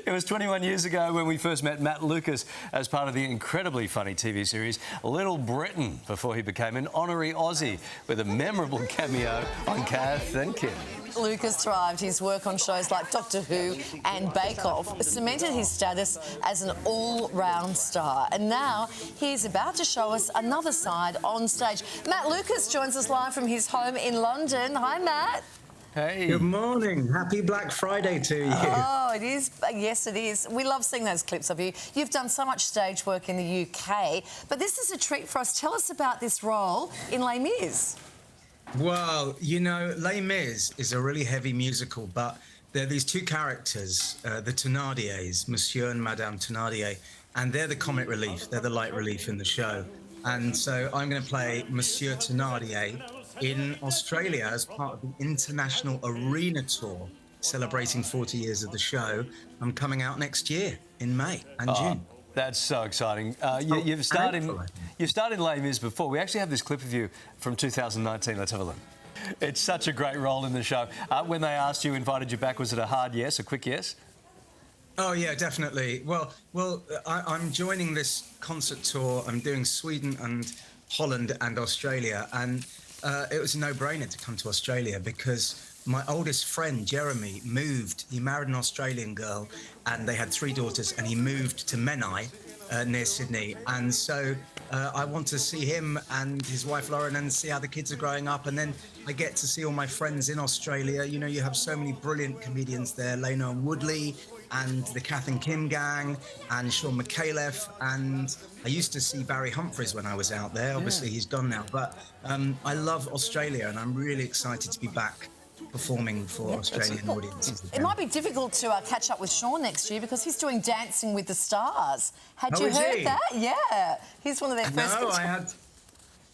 It was 21 years ago when we first met Matt Lucas as part of the incredibly funny TV series Little Britain before he became an honorary Aussie with a memorable cameo on Kath and Kim. Lucas thrived. His work on shows like Doctor Who and Bake Off cemented his status as an all-round star. And now he's about to show us another side on stage. Matt Lucas joins us live from his home in London. Hi, Matt. Hey. Good morning. Happy Black Friday to you. Oh, it is. Yes, it is. We love seeing those clips of you. You've done so much stage work in the UK, but this is a treat for us. Tell us about this role in Les Mis. Well, you know, Les Mis is a really heavy musical, but there are these two characters, the Thénardiers, Monsieur and Madame Thénardier, and they're the comic relief. They're the light relief in the show. And so I'm going to play Monsieur Thénardier in Australia as part of the International Arena Tour, celebrating 40 years of the show. I'm coming out next year in May and June. That's so exciting. You've starred in Les Mis before. We actually have this clip of you from 2019. Let's have a look. It's such a great role in the show. When they asked you, invited you back, was it a hard yes, a quick yes? Oh, yeah, definitely. Well, I'm joining this concert tour. I'm doing Sweden and Holland and Australia, and it was a no-brainer to come to Australia because my oldest friend, Jeremy, moved. He married an Australian girl, and they had 3 daughters, and he moved to Menai, near Sydney. And so I want to see him and his wife, Lauren, and see how the kids are growing up. And then I get to see all my friends in Australia. You know, you have so many brilliant comedians there, Leno and Woodley, and the Kath and Kim gang, and Sean McAuliffe. And I used to see Barry Humphries when I was out there. Obviously, he's gone now. But I love Australia, and I'm really excited to be back performing for Australian audiences. It might be difficult to catch up with Sean next year because he's doing Dancing with the Stars. Had you heard that? Yeah, he's one of their first. No,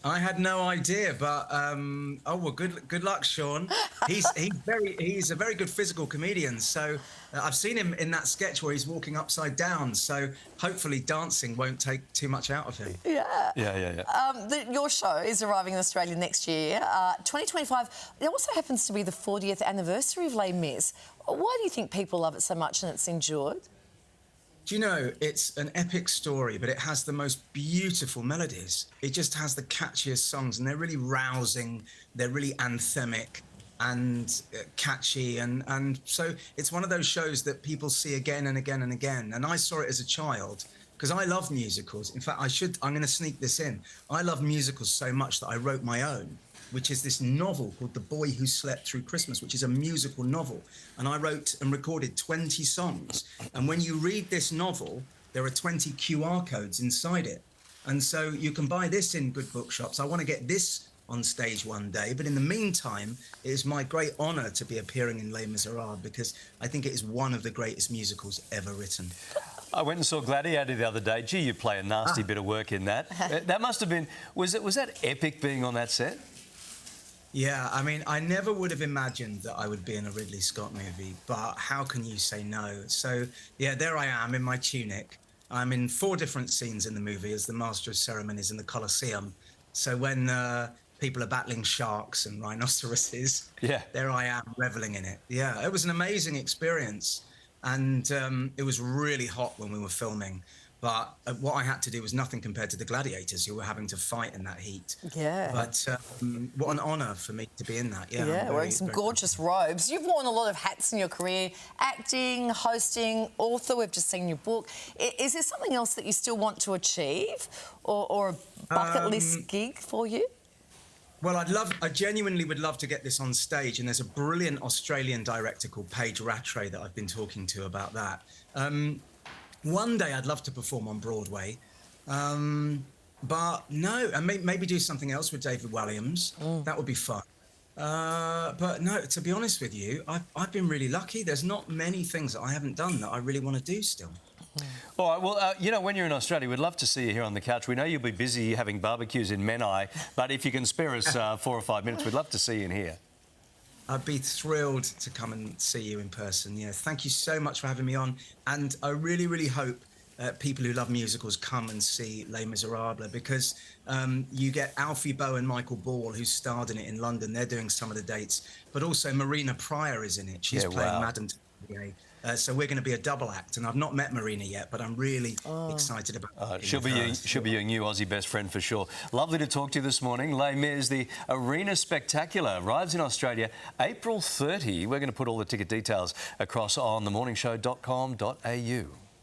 I had no idea, but oh well, good luck, Sean. He's a very good physical comedian. So I've seen him in that sketch where he's walking upside down. So hopefully dancing won't take too much out of him. Yeah. Your show is arriving in Australia next year, 2025. It also happens to be the 40th anniversary of Les Mis. Why do you think people love it so much and it's endured? Do you know, it's an epic story, but it has the most beautiful melodies. It just has the catchiest songs, and they're really rousing. They're really anthemic and catchy. And so it's one of those shows that people see again and again and again. And I saw it as a child because I love musicals. In fact, I'm going to sneak this in. I love musicals so much that I wrote my own, which is this novel called The Boy Who Slept Through Christmas, which is a musical novel. And I wrote and recorded 20 songs. And when you read this novel, there are 20 QR codes inside it. And so you can buy this in good bookshops. I want to get this on stage one day. But in the meantime, it is my great honor to be appearing in Les Misérables because I think it is one of the greatest musicals ever written. I went and saw Gladiator the other day. Gee, you play a nasty bit of work in that. That must have been... Was that epic being on that set? Yeah, I mean, I never would have imagined that I would be in a Ridley Scott movie, but how can you say no? So, yeah, there I am in my tunic. I'm in 4 different scenes in the movie as the Master of Ceremonies in the Colosseum. So when people are battling sharks and rhinoceroses, there I am reveling in it. Yeah, it was an amazing experience. And it was really hot when we were filming. But what I had to do was nothing compared to the gladiators who were having to fight in that heat. Yeah. But what an honour for me to be in that. Yeah, wearing some gorgeous robes. You've worn a lot of hats in your career, acting, hosting, author. We've just seen your book. Is there something else that you still want to achieve or a bucket list gig for you? Well, I genuinely would love to get this on stage, and there's a brilliant Australian director called Paige Rattray that I've been talking to about that. One day I'd love to perform on Broadway, but no, and maybe do something else with David Walliams. That would be fun. But no, to be honest with you, I've been really lucky. There's not many things that I haven't done that I really want to do still. All right, well, you know, when you're in Australia, we'd love to see you here on the couch. We know you'll be busy having barbecues in Menai, but if you can spare us 4 or 5 minutes, we'd love to see you in here. I'd be thrilled to come and see you in person. Yeah, thank you so much for having me on. And I really, really hope people who love musicals come and see Les Misérables because you get Alfie Boe and Michael Ball, who starred in it in London. They're doing some of the dates. But also Marina Pryor is in it. She's playing Madame Thénardier. So we're going to be a double act, and I've not met Marina yet, but I'm really excited about it. She'll be your new Aussie best friend for sure. Lovely to talk to you this morning. Les Mis, the Arena Spectacular, arrives in Australia April 30. We're going to put all the ticket details across on themorningshow.com.au.